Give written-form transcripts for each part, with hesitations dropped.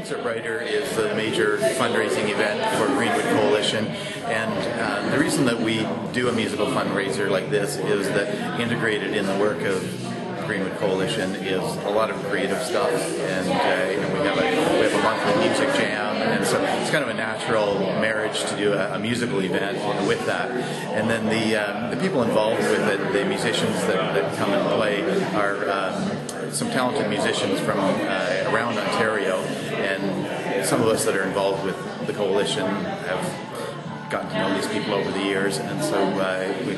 Concert Writer is the major fundraising event for Greenwood Coalition, and the reason that we do a musical fundraiser like this is that integrated in the work of Greenwood Coalition is a lot of creative stuff, and we have a monthly music jam, and so it's kind of a natural marriage to do a musical event with that. And then the people involved with it, the musicians that come and play, are some talented musicians from around Ontario, and some of us that are involved with the coalition have gotten to know these people over the years, and so we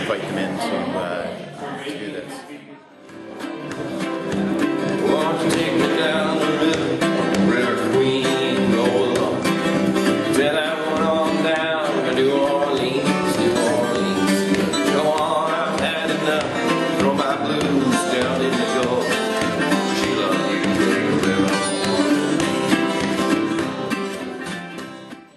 invite them in to do this. Won't you take me down the river Queen, roll along. Then I went on down to New Orleans, New Orleans. Go on, I've had enough. Throw my blues down in the Gulf. She loved you, river.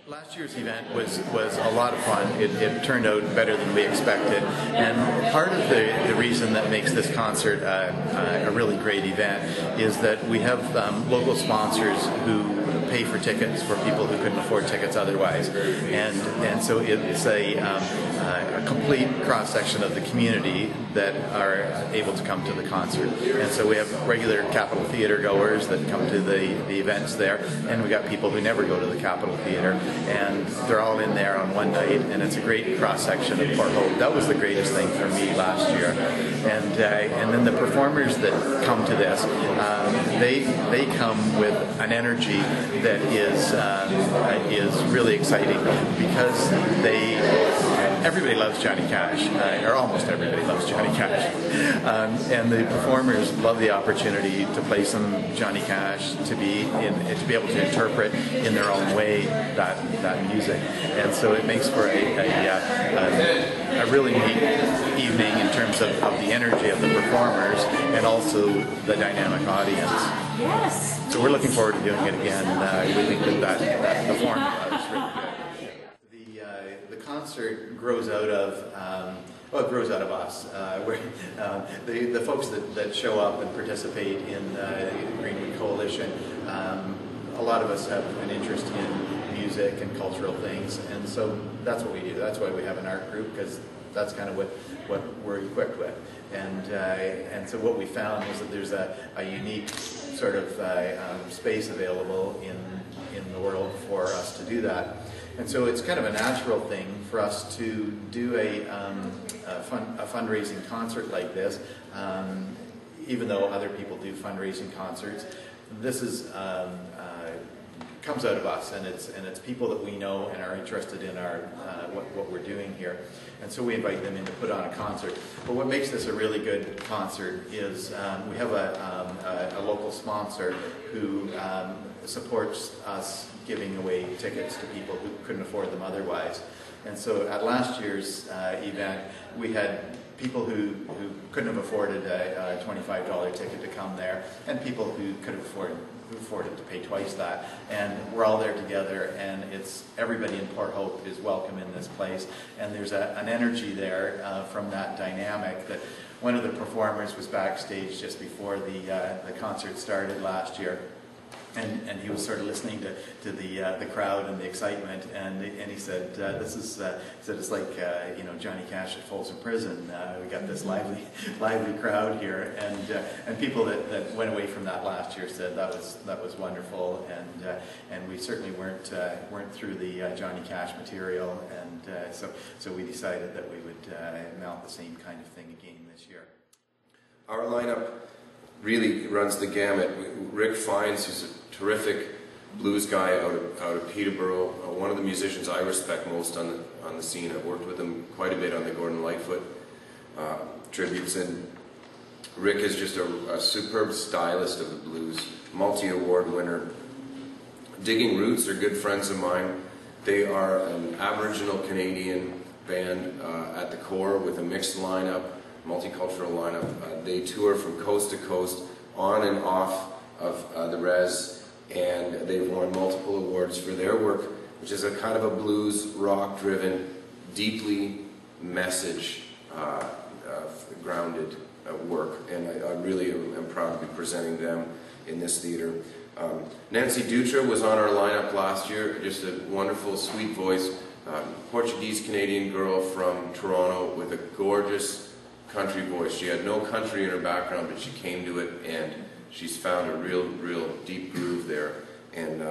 Last year's event was a lot of fun. It turned out better than we expected, and part of the reason that makes this concert a really great event is that we have local sponsors who pay for tickets for people who couldn't afford tickets otherwise, and so it's a complete cross-section of the community that are able to come to the concert. And so we have regular Capitol Theatre goers that come to the events there, and we got people who never go to the Capitol Theatre, and they're all in there on one night, and it's a great cross-section of Port Hope. That was the greatest thing for me last year. And then the performers that come to this, they come with an energy that is really exciting, because everybody loves Johnny Cash, or almost everybody loves Johnny Cash, and the performers love the opportunity to play some Johnny Cash, to be able to interpret in their own way that music, and so it makes for a really neat evening in terms of the energy of the performers and also the dynamic audience. Yes. So we're looking forward to doing it again. We think that the format is really good. The concert grows out of it grows out of us. The folks that show up and participate in the Greenwood Coalition, a lot of us have an interest in music and cultural things, and so that's what we do. That's why we have an art group, because that's kind of what we're equipped with. And so what we found was that there's a unique sort of space available in the world for us to do that. And so it's kind of a natural thing for us to do a fundraising concert like this, even though other people do fundraising concerts. This is comes out of us, and it's people that we know and are interested in our what we're doing here, and so we invite them in to put on a concert. But what makes this a really good concert is we have a local sponsor who supports us giving away tickets to people who couldn't afford them otherwise. And so at last year's event, we had people who couldn't have afforded a $25 ticket to come there, and people who could have afforded to pay twice that, and we're all there together, and it's everybody in Port Hope is welcome in this place, and there's an energy there from that dynamic. That one of the performers was backstage just before the concert started last year, and he was sort of listening to the crowd and the excitement, and he said, it's like Johnny Cash at Folsom Prison. We got this lively crowd here, and people that went away from that last year said that was wonderful, and we certainly weren't through the Johnny Cash material, and so we decided that we would mount the same kind of thing again this year. Our lineup really runs the gamut. Rick Fiennes, who's a terrific blues guy out of Peterborough, one of the musicians I respect most on the scene. I've worked with him quite a bit on the Gordon Lightfoot tributes, and Rick is just a superb stylist of the blues, multi-award winner. Digging Roots are good friends of mine. They are an Aboriginal Canadian band at the core with a mixed lineup, multicultural lineup. They tour from coast to coast, on and off of the res, and they've won multiple awards for their work, which is a kind of a blues, rock-driven, deeply message grounded work, and I really am proud to be presenting them in this theatre. Nancy Dutra was on our lineup last year, just a wonderful, sweet voice, Portuguese-Canadian girl from Toronto with a gorgeous country voice. She had no country in her background, but she came to it, and she's found a real deep groove there, and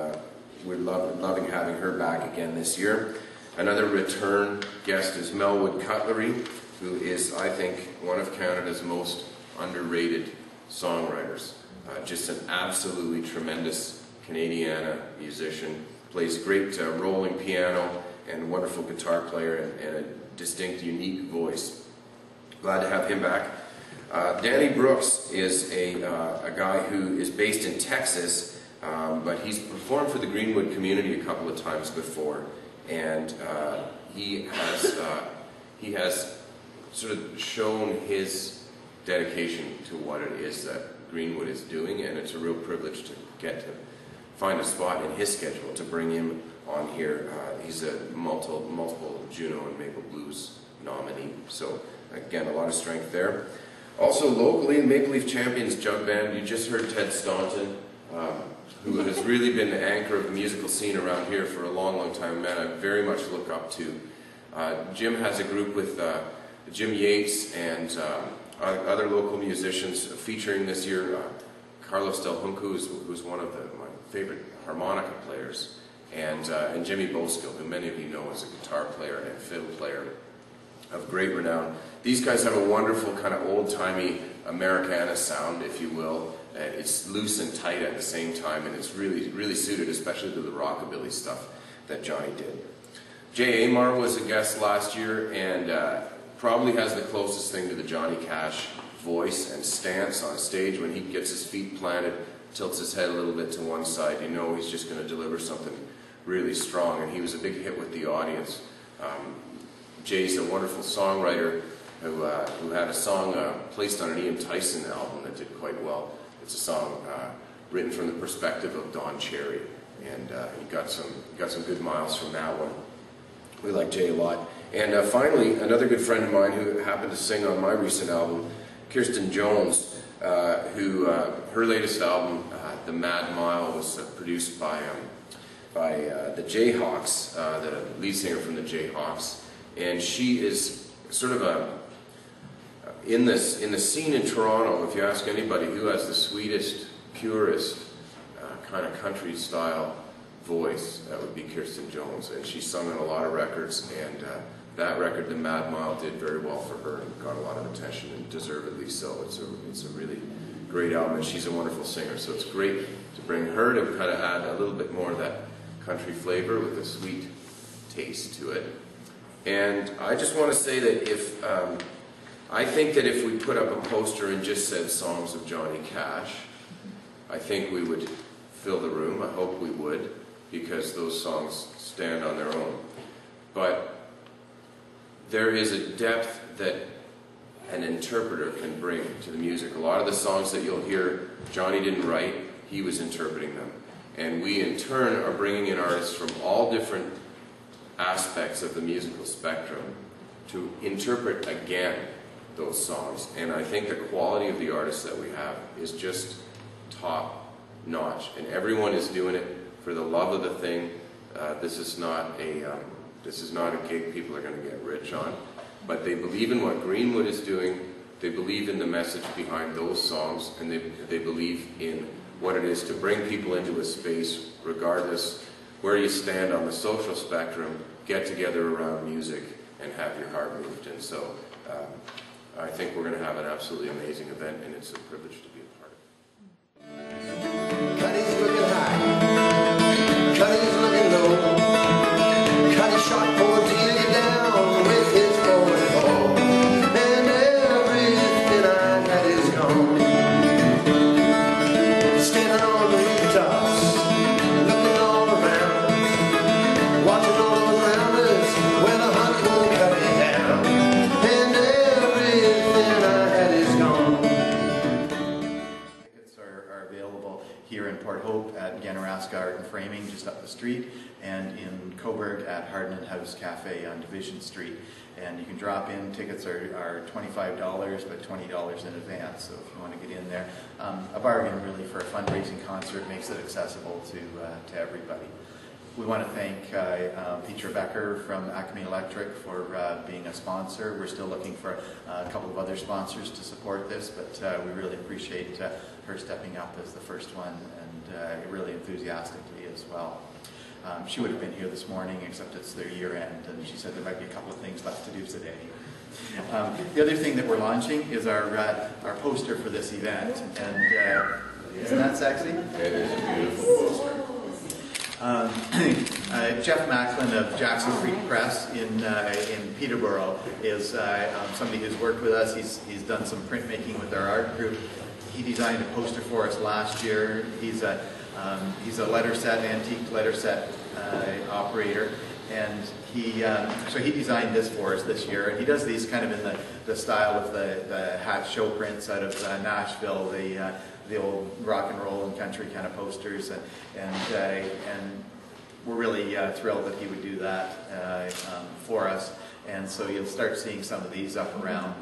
we're loving having her back again this year. Another return guest is Melwood Cutlery, who is, I think, one of Canada's most underrated songwriters. Just an absolutely tremendous Canadiana musician, plays great rolling piano and wonderful guitar player and a distinct, unique voice. Glad to have him back. Danny Brooks is a guy who is based in Texas, but he's performed for the Greenwood community a couple of times before, and he has sort of shown his dedication to what it is that Greenwood is doing, and it's a real privilege to get to find a spot in his schedule to bring him on here. He's a multiple Juno and Maple Blues nominee, so again, a lot of strength there. Also locally, the Maple Leaf Champions Jug Band, you just heard Ted Staunton, who has really been the anchor of the musical scene around here for a long time, a man I very much look up to. Jim has a group with Jim Yates and other local musicians featuring this year Carlos Del Junco, who's one of my favorite harmonica players, and Jimmy Bowskill, who many of you know is a guitar player and fiddle player of great renown. These guys have a wonderful kind of old-timey Americana sound, if you will. It's loose and tight at the same time, and it's really suited, especially to the rockabilly stuff that Johnny did. Jay Aymar was a guest last year, and probably has the closest thing to the Johnny Cash voice and stance on stage. When he gets his feet planted, tilts his head a little bit to one side, you know he's just going to deliver something really strong, and he was a big hit with the audience. Jay's a wonderful songwriter who had a song placed on an Ian Tyson album that did quite well. It's a song written from the perspective of Don Cherry, and he got some good miles from that one. We like Jay a lot. And finally, another good friend of mine who happened to sing on my recent album, Kirsten Jones, who her latest album, The Mad Mile, was produced by the Jayhawks, the lead singer from the Jayhawks, and she is sort of in the scene in Toronto. If you ask anybody who has the sweetest, purest kind of country style voice, that would be Kirsten Jones, and she's sung on a lot of records, and that record, The Mad Mile, did very well for her and got a lot of attention, and deservedly so. It's a really great album, and she's a wonderful singer, so it's great to bring her to kind of add a little bit more of that country flavor with a sweet taste to it. And I just want to say that I think that if we put up a poster and just said songs of Johnny Cash, I think we would fill the room. I hope we would, because those songs stand on their own. But there is a depth that an interpreter can bring to the music. A lot of the songs that you'll hear, Johnny didn't write, he was interpreting them. And we, in turn, are bringing in artists from all different aspects of the musical spectrum to interpret again those songs. And I think the quality of the artists that we have is just top notch. And everyone is doing it for the love of the thing. This is not a gig people are going to get rich on, but they believe in what Greenwood is doing, they believe in the message behind those songs, and they believe in what it is to bring people into a space, regardless where you stand on the social spectrum, get together around music and have your heart moved. And so I think we're going to have an absolutely amazing event, and it's a privilege to be a part of it. Cuddy's looking high, Cuddy's looking low. Cuddy shot poor Delia down with his bowling ball, and everything I had is gone. Standing on the rooftops, looking all around, watching all those rounders when the hunt will cut it down, and everything I had is gone. Tickets are available here in Port Hope at Ganaraska Art and Framing, just up the street, and in Coburg at Hardin House Cafe on Division Street. And you can drop in. Tickets are $25, but $20 in advance. So if you want to get in there, a bargain really for a fundraising concert, makes it accessible to everybody. We want to thank Peter Becker from Acme Electric for being a sponsor. We're still looking for a couple of other sponsors to support this, but we really appreciate her stepping up as the first one, and really enthusiastically as well. She would have been here this morning, except it's their year end, and she said there might be a couple of things left to do today. The other thing that we're launching is our poster for this event, and isn't that sexy? It is a beautiful poster. Jeff Macklin of Jackson Creek Press in Peterborough is somebody who's worked with us. He's done some printmaking with our art group. He designed a poster for us last year. He's a letter set, antique letter set operator, and so he designed this for us this year. And he does these kind of in the style of the hat show prints out of Nashville, the old rock and roll and country kind of posters, and we're really thrilled that he would do that for us. And so you'll start seeing some of these up around,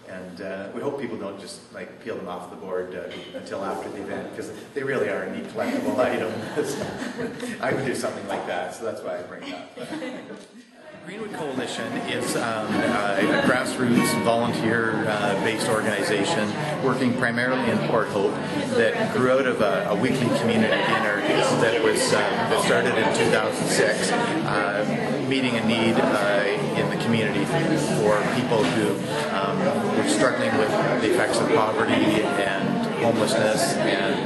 and we hope people don't just like peel them off the board until after the event, because they really are a neat collectible item. I would do something like that, so that's why I bring it up. Greenwood Coalition is a grassroots, volunteer-based organization working primarily in Port Hope that grew out of a weekly community dinner that started in 2006, meeting a need in the community for people who were struggling with the effects of poverty and homelessness and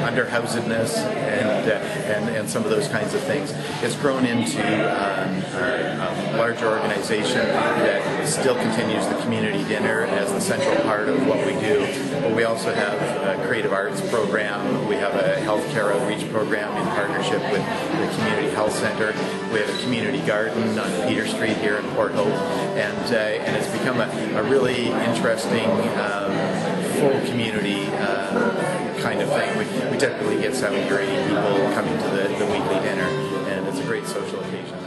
underhousedness and some of those kinds of things. It's grown into a larger organization that still continues the community dinner as the central part of what we do. But we also have a creative arts program. We have a healthcare outreach program in partnership with the Community Health Centre. We have a community garden on Peter Street here in Port Hope, and it's become a really interesting full community kind of thing. We typically get 70 or 80 people coming to the weekly dinner, and it's a great social occasion.